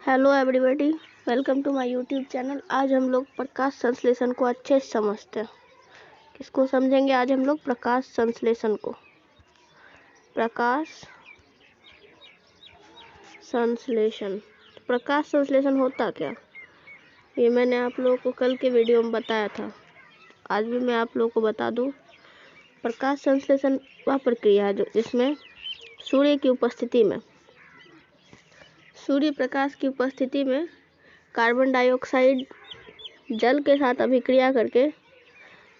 Hello everybody, welcome to my YouTube channel. आज हम लोग प्रकाश संश्लेषण को अच्छे से समझते हैं। किसको समझेंगे आज हम लोग? प्रकाश संश्लेषण को। प्रकाश संश्लेषण, प्रकाश संश्लेषण होता क्या, ये मैंने आप लोगों को कल के वीडियो में बताया था। आज भी मैं आप लोगों को बता दूं। प्रकाश संश्लेषण वह प्रक्रिया है जिसमें सूर्य की उपस्थिति में, सूर्य प्रकाश की उपस्थिति में कार्बन डाइऑक्साइड जल के साथ अभिक्रिया करके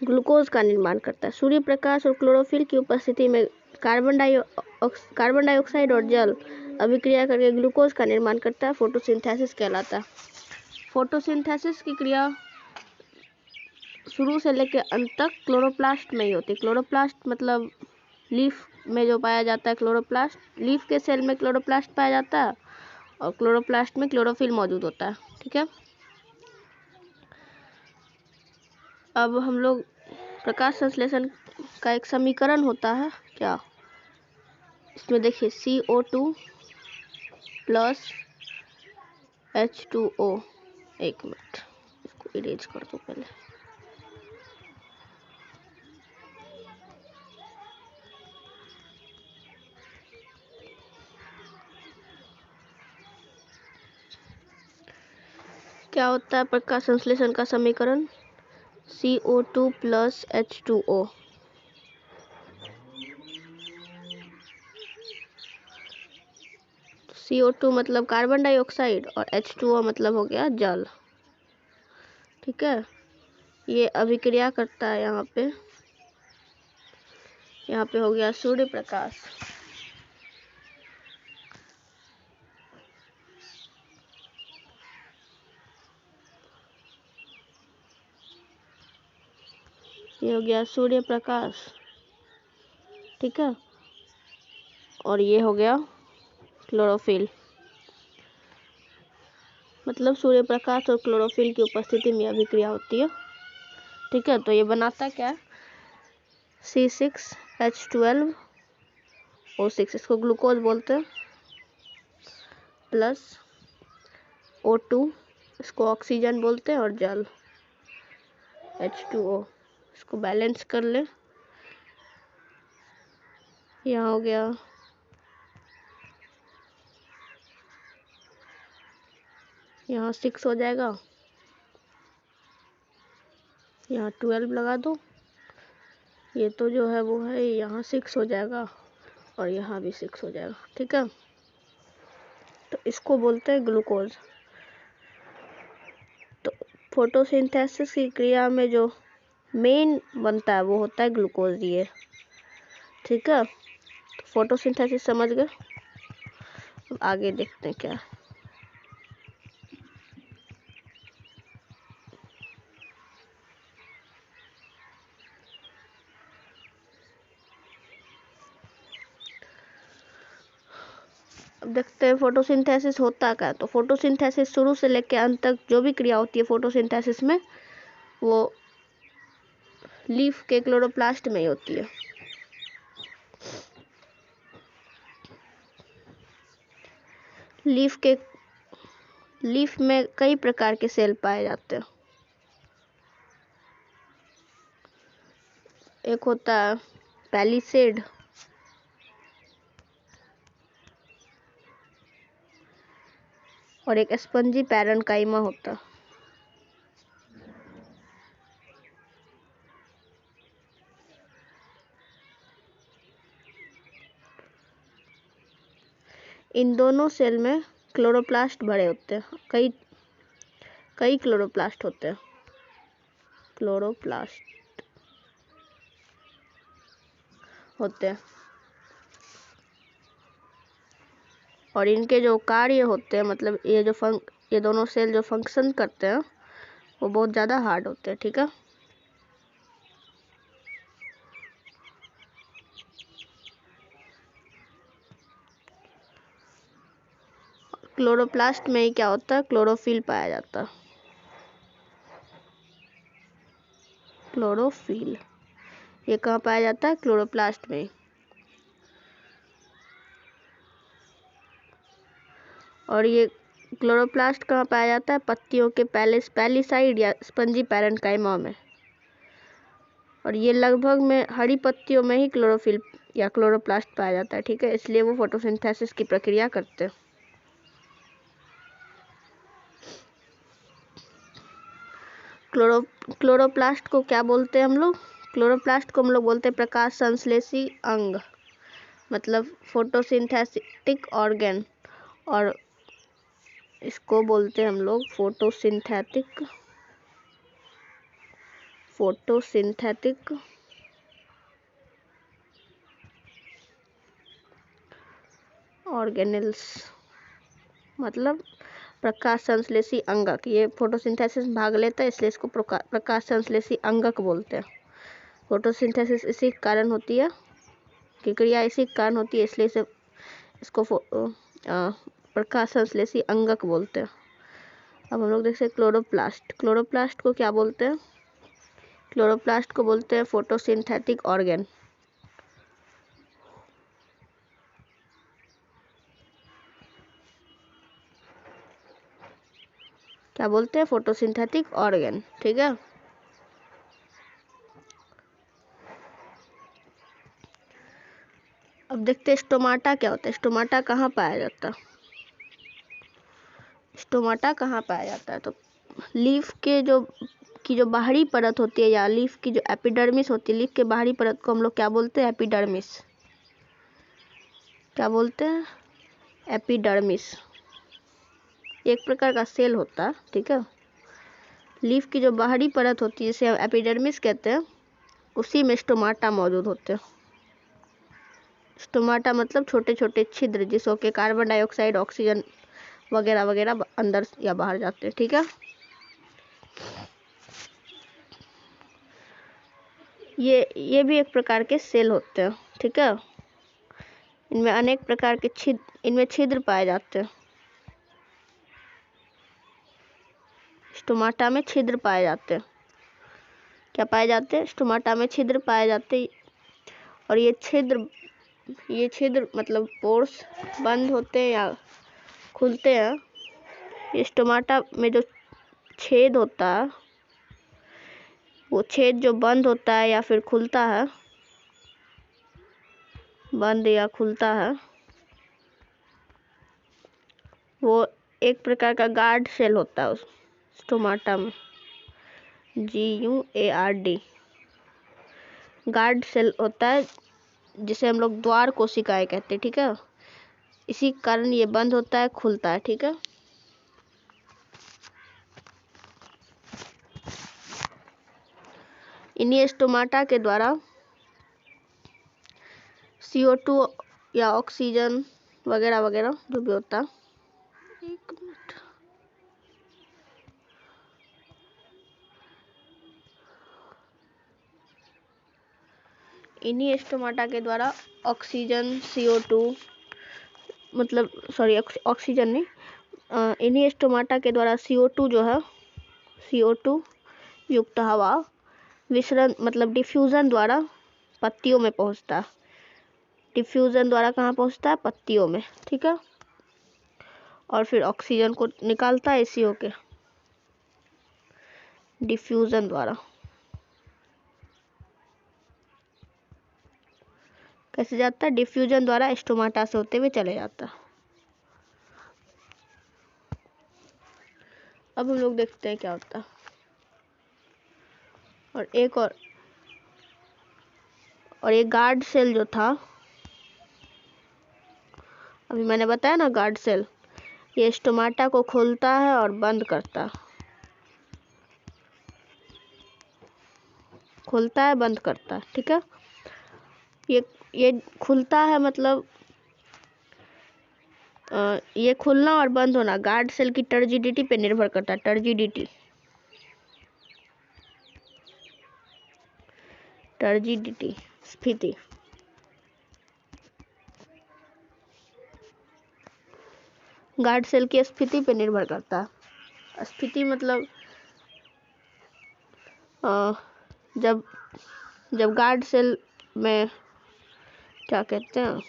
ग्लूकोज का निर्माण करता है। सूर्य प्रकाश और क्लोरोफिल की उपस्थिति में कार्बन डाइऑक्साइड और जल अभिक्रिया करके ग्लूकोज का निर्माण करता है। फोटोसिंथेसिस कहलाता है। फोटोसिंथेसिस की क्रिया शुरू से लेकर अंत तक क्लोरोप्लास्ट में ही होती है। क्लोरोप्लास्ट मतलब लीफ में जो पाया जाता है क्लोरोप्लास्ट, लीफ के सेल में क्लोरोप्लास्ट पाया जाता है और क्लोरोप्लास्ट में क्लोरोफिल मौजूद होता है। ठीक है, अब हम लोग प्रकाश संश्लेषण का एक समीकरण होता है क्या, इसमें देखिए CO2 प्लस H2O। एक मिनट, इसको इरेज कर दो पहले। क्या होता है प्रकाश संश्लेषण का समीकरण? CO2 plus H2O। CO2 मतलब कार्बन डाइऑक्साइड और H2O मतलब हो गया जल। ठीक है, ये अभिक्रिया करता है यहाँ पे हो गया सूर्य प्रकाश। ये हो गया सूर्य प्रकाश। ठीक है, और ये हो गया क्लोरोफिल। मतलब सूर्य प्रकाश और क्लोरोफिल की उपस्थिति में अभिक्रिया होती है। ठीक है, तो ये बनाता क्या है? C6H12O6, इसको ग्लूकोज बोलते हैं, प्लस O2, इसको ऑक्सीजन बोलते हैं, और जल H2O, इसको बैलेंस कर ले। यहाँ हो गया यहाँ 6 हो जाएगा, यहाँ 12 लगा दो, ये तो जो है वो है यहाँ 6 हो जाएगा और यहाँ भी 6 हो जाएगा। ठीक है, तो इसको बोलते हैं ग्लूकोज। तो फोटोसिंथेसिस की क्रिया में जो मेन बनता है वो होता है ग्लूकोज। ये ठीक है, तो फोटोसिंथेसिस समझ गए। अब आगे देखते हैं क्या। अब देखते हैं फोटोसिंथेसिस होता क्या। तो फोटोसिंथेसिस शुरू से लेकर अंत तक जो भी क्रिया होती है फोटोसिंथेसिस में, वो लीफ के क्लोरोप्लास्ट में ही होती है। लीफ में कई प्रकार के सेल पाए जाते हैं। एक होता है पैलिसेड, और एक स्पंजी पैरेन्काइमा होता है। इन दोनों सेल में क्लोरोप्लास्ट भरे होते हैं। कई क्लोरोप्लास्ट होते हैं। क्लोरोप्लास्ट होते हैं और इनके जो कार्य होते हैं, मतलब ये दोनों सेल जो फंक्शन करते हैं वो बहुत ज़्यादा हार्ड होते हैं। ठीक है, क्लोरोप्लास्ट में ही क्या होता है? क्लोरोफिल पाया जाता है। क्लोरोफिल ये कहाँ पाया जाता है? क्लोरोप्लास्ट में। और ये क्लोरोप्लास्ट कहाँ पाया जाता है? पत्तियों के पहली साइड या स्पंजी पैरेन्काइमा में। और ये लगभग में हरी पत्तियों में ही क्लोरोफिल या क्लोरोप्लास्ट पाया जाता है, ठीक है, इसलिए वो फोटोसिंथेसिस की प्रक्रिया करते हैं। क्लोरोप्लास्ट को क्या बोलते हैं हम लोग? क्लोरोप्लास्ट को हम लोग बोलते हैं प्रकाश संश्लेषी अंग, मतलब फोटोसिंथेटिक ऑर्गन, और इसको बोलते हैं हम लोग फोटोसिंथेटिक ऑर्गेनल्स, मतलब प्रकाश संश्लेषी अंगक। ये फोटोसिंथेसिस में भाग लेता है, इसलिए इसको प्रकाश संश्लेषी अंगक बोलते हैं। फोटोसिंथेसिस इसी कारण होती है कि क्रिया इसी कारण होती है, इसलिए इसको प्रकाश संश्लेषी अंगक बोलते हैं। अब हम लोग देखते हैं क्लोरोप्लास्ट को क्या बोलते हैं? क्लोरोप्लास्ट को बोलते हैं फोटोसिंथेटिक ऑर्गन। क्या बोलते हैं? फोटोसिंथेटिक ऑर्गन, ठीक है। अब देखते हैं स्टोमाटा क्या होता है। स्टोमाटा कहाँ पाया जाता है? स्टोमाटा कहाँ पाया जाता है? तो लीफ के जो बाहरी परत होती है, या लीफ की जो एपिडर्मिस होती है, लीफ के बाहरी परत को हम लोग क्या बोलते हैं? एपिडर्मिस। क्या बोलते हैं? एपिडर्मिस। एक प्रकार का सेल होता है, ठीक है। लीफ की जो बाहरी परत होती है, जिसे हम एपिडर्मिस कहते हैं, उसी में स्टोमाटा मौजूद होते हैं। स्टोमाटा मतलब छोटे छोटे छिद्र, जिसों के कार्बन डाइऑक्साइड, ऑक्सीजन वगैरह वगैरह अंदर या बाहर जाते हैं, ठीक है। ये भी एक प्रकार के सेल होते हैं, ठीक है। इनमें अनेक प्रकार के छिद्र पाए जाते हैं। स्टोमाटा में छिद्र पाए जाते हैं। क्या पाए जाते हैं? स्टोमाटा में छिद्र पाए जाते हैं। और ये छिद्र मतलब पोर्स बंद होते हैं या खुलते हैं। ये स्टोमाटा में जो छेद होता है, वो छेद जो बंद होता है या फिर खुलता है, बंद या खुलता है, वो एक प्रकार का गार्ड सेल होता है उस स्टोमाटा में। GUARD, गार्ड सेल होता है, जिसे हम लोग द्वार कोशिकाएं कहते हैं, ठीक है। इसी कारण ये बंद होता है, खुलता है, ठीक है। इन्हीं स्टोमाटा के द्वारा CO2 या ऑक्सीजन वगैरह वगैरह जो भी होता है, एक मिनट, इन्हीं स्टोमाटा के द्वारा ऑक्सीजन, CO2 मतलब सॉरी ऑक्सीजन नहीं, इन्हीं स्टोमाटा के द्वारा CO2 जो है, CO2 युक्त हवा विसरण मतलब डिफ्यूजन द्वारा पत्तियों में पहुंचता है। डिफ्यूजन द्वारा कहाँ पहुंचता है? पत्तियों में, ठीक है। और फिर ऑक्सीजन को निकालता है CO के डिफ्यूजन द्वारा। कैसे जाता है? डिफ्यूजन द्वारा स्टोमाटा से होते हुए चले जाता है। अब हम लोग देखते हैं क्या होता है। और ये गार्ड सेल जो था, अभी मैंने बताया ना, गार्ड सेल ये स्टोमाटा को खोलता है और बंद करता है, खोलता है, बंद करता है, ठीक है। ये खुलता है मतलब ये खुलना और बंद होना गार्ड सेल की टर्जिडिटी पे निर्भर करता है। टर्जिडिटी स्फीति। गार्ड सेल की स्फीति पे निर्भर करता है। स्फीति मतलब जब गार्ड सेल में क्या कहते हैं,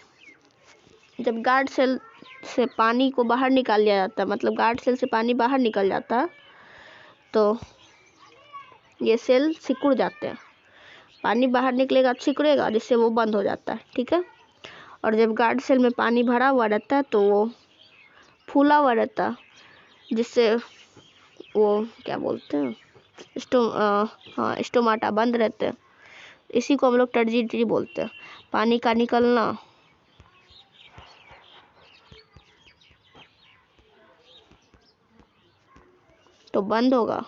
जब गार्ड सेल से पानी को बाहर निकाल लिया जाता है, मतलब गार्ड सेल से पानी बाहर निकल जाता है, तो ये सेल सिकुड़ जाते हैं। पानी बाहर निकलेगा सिकुड़ेगा, जिससे वो बंद हो जाता है। ठीक है। और जब गार्ड सेल में पानी भरा हुआ रहता है तो वो फूला हुआ रहता है, जिससे वो क्या बोलते हैं स्टोमाटा बंद रहते हैं। इसी को हम लोग टर्जिडिटी बोलते हैं। पानी का निकलना तो बंद होगा।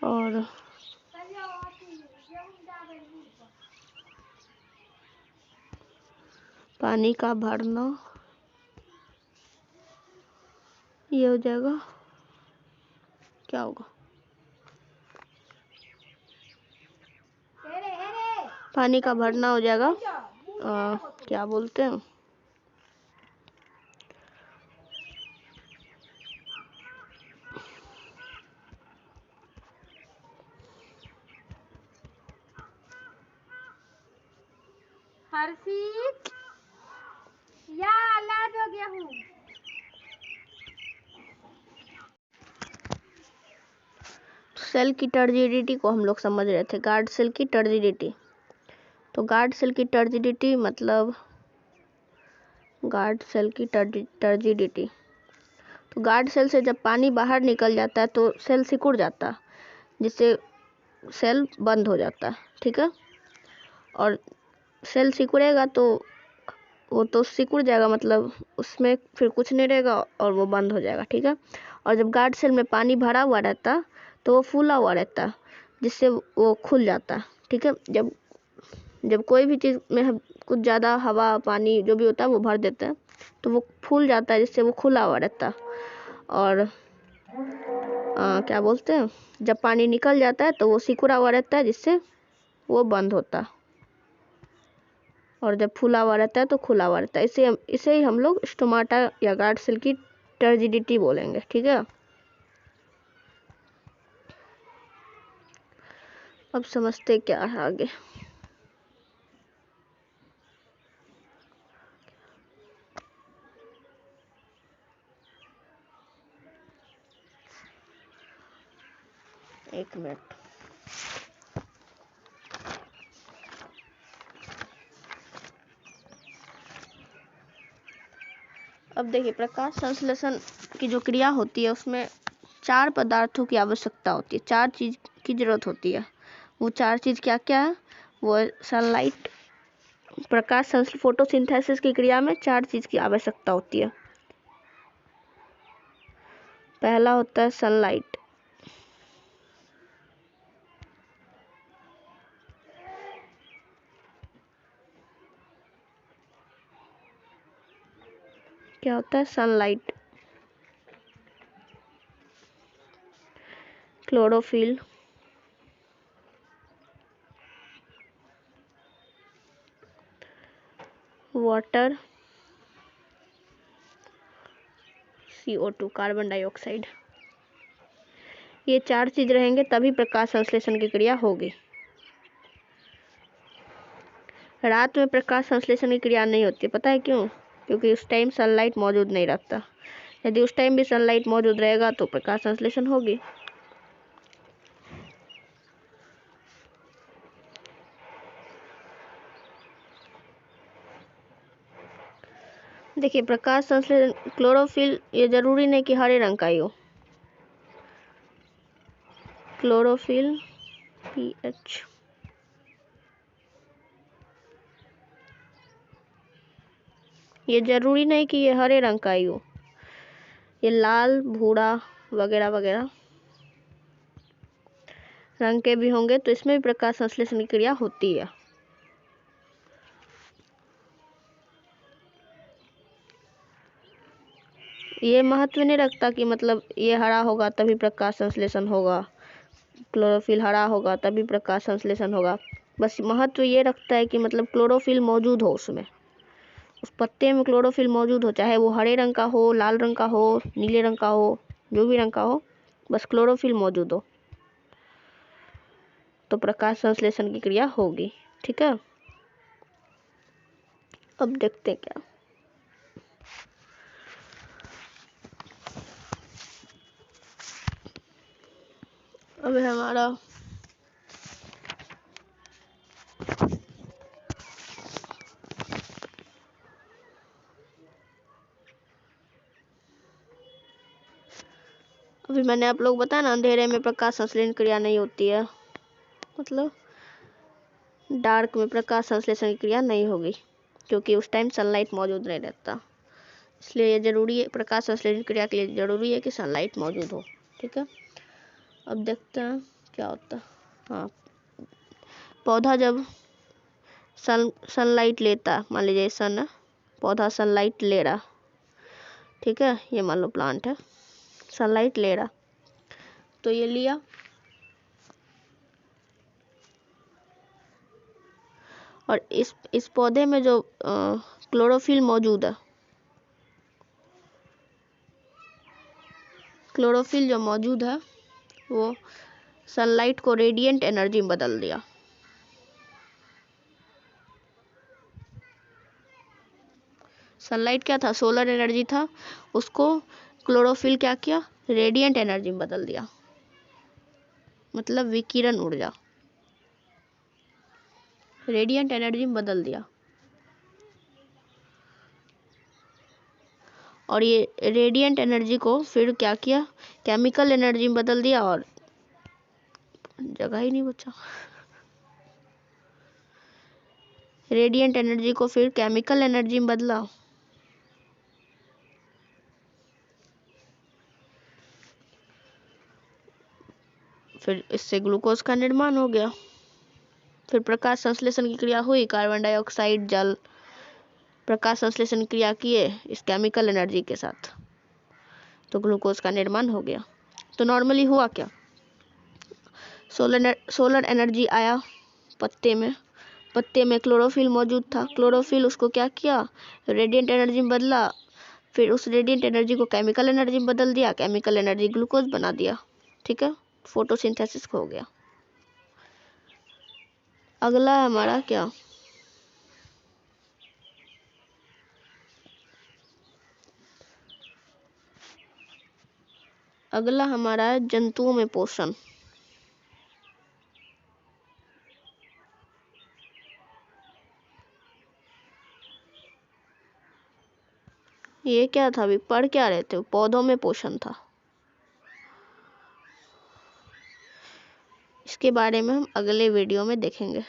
और पानी का भरना ये हो जाएगा, क्या होगा, पानी का भरना हो जाएगा क्या बोलते हैं हर्षित या ला दो गेहूं। सेल की टर्जिडिटी को हम लोग समझ रहे थे, गार्ड सेल की टर्जिडिटी। तो गार्ड सेल की टर्जिडिटी मतलब गार्ड सेल की टर्जिडिटी, तो गार्ड सेल से जब पानी बाहर निकल जाता है तो सेल सिकुड़ जाता है, जिससे सेल बंद हो जाता है। ठीक है। और सेल सिकुड़ेगा तो वो तो सिकुड़ जाएगा, मतलब उसमें फिर कुछ नहीं रहेगा और वो बंद हो जाएगा। ठीक है। और जब गार्ड सेल में पानी भरा हुआ रहता है तो वो फूला हुआ रहता है, जिससे वो खुल जाता है। ठीक है। जब कोई भी चीज़ में कुछ ज़्यादा हवा पानी जो भी होता है वो भर देते हैं तो वो फूल जाता है, जिससे वो खुला हुआ रहता है। और क्या बोलते हैं, जब पानी निकल जाता है तो वो सिकुड़ा हुआ रहता है, जिससे वो बंद होता है। और जब फूला हुआ रहता है तो खुला हुआ रहता है। इसे ही हम लोग स्टोमाटा या गार्ड सेल की टर्जिडिटी बोलेंगे। ठीक है। अब समझते क्या है आगे। एक मिनट। अब देखिए, प्रकाश संश्लेषण की जो क्रिया होती है उसमें 4 पदार्थों की आवश्यकता होती है, 4 चीज की जरूरत होती है। वो 4 चीज क्या क्या है? वो सनलाइट, प्रकाश फोटोसिंथेसिस की क्रिया में 4 चीज की आवश्यकता होती है। पहला होता है सनलाइट, क्या होता है sunlight. Chlorophyll, water, CO2 carbon dioxide, ये 4 चीज रहेंगे तभी प्रकाश संश्लेषण की क्रिया होगी। रात में प्रकाश संश्लेषण की क्रिया नहीं होती, पता है क्यों? क्योंकि उस टाइम सनलाइट मौजूद नहीं रहता। यदि उस टाइम भी सनलाइट मौजूद रहेगा तो प्रकाश संश्लेषण होगी। देखिए, प्रकाश संश्लेषण क्लोरोफिल, ये जरूरी नहीं कि हरे रंग का ही हो। क्लोरोफिल PH, ये जरूरी नहीं कि ये हरे रंग का ही हो, ये लाल भूरा वगैरह वगैरह रंग के भी होंगे, तो इसमें भी प्रकाश संश्लेषण की क्रिया होती है। ये महत्व नहीं रखता कि मतलब ये हरा होगा तभी प्रकाश संश्लेषण होगा, क्लोरोफिल हरा होगा तभी प्रकाश संश्लेषण होगा। बस महत्व ये रखता है कि मतलब क्लोरोफिल मौजूद हो, उसमें उस पत्ते में क्लोरोफिल मौजूद हो, चाहे वो हरे रंग का हो, लाल रंग का हो, नीले रंग का हो, जो भी रंग का हो, बस क्लोरोफिल मौजूद हो तो प्रकाश संश्लेषण की क्रिया होगी। ठीक है। अब देखते हैं क्या। अब है हमारा अभी मैंने आप लोग बताया ना, अंधेरे में प्रकाश संश्लेषण क्रिया नहीं होती है, मतलब डार्क में प्रकाश संश्लेषण की क्रिया नहीं होगी, क्योंकि उस टाइम सनलाइट मौजूद नहीं रहता। इसलिए ये जरूरी है, प्रकाश संश्लेषण क्रिया के लिए जरूरी है कि सनलाइट मौजूद हो। ठीक है, अब देखते हैं क्या होता है। हाँ, पौधा जब सनलाइट लेता, मान लीजिए सन है, पौधा सनलाइट ले रहा, ठीक है, ये मान लो प्लांट है, सनलाइट ले रहा, तो ये लिया, और इस पौधे में जो क्लोरोफिल मौजूद है, क्लोरोफिल जो मौजूद है वो सनलाइट को रेडिएंट एनर्जी में बदल दिया। सनलाइट क्या था, सोलर एनर्जी था, उसको क्लोरोफिल क्या किया, रेडिएंट एनर्जी में बदल दिया, मतलब विकिरण ऊर्जा, रेडिएंट एनर्जी में बदल दिया। और ये रेडिएंट एनर्जी को फिर क्या किया, केमिकल एनर्जी में बदल दिया, और जगह ही नहीं बचा। रेडिएंट एनर्जी को फिर केमिकल एनर्जी में बदला, फिर इससे ग्लूकोज का निर्माण हो गया। फिर प्रकाश संश्लेषण की क्रिया हुई, कार्बन डाइऑक्साइड जल प्रकाश संश्लेषण क्रिया किए इस केमिकल एनर्जी के साथ, तो ग्लूकोज का निर्माण हो गया। तो नॉर्मली हुआ क्या, सोलर एनर्जी आया पत्ते में क्लोरोफिल मौजूद था, क्लोरोफिल उसको क्या किया, रेडिएंट एनर्जी में बदला, फिर उस रेडिएंट एनर्जी को केमिकल एनर्जी में बदल दिया, केमिकल एनर्जी ग्लूकोज बना दिया। ठीक है, फोटोसिंथेसिस हो गया। अगला है हमारा क्या, अगला हमारा है जंतुओं में पोषण। ये क्या था, अभी पढ़ क्या रहे थे, पौधों में पोषण था। इसके बारे में हम अगले वीडियो में देखेंगे।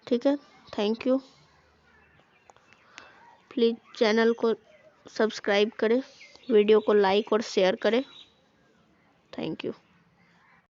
ठीक है, थैंक यू। प्लीज़ चैनल को सब्सक्राइब करें, वीडियो को लाइक और शेयर करें। Thank you.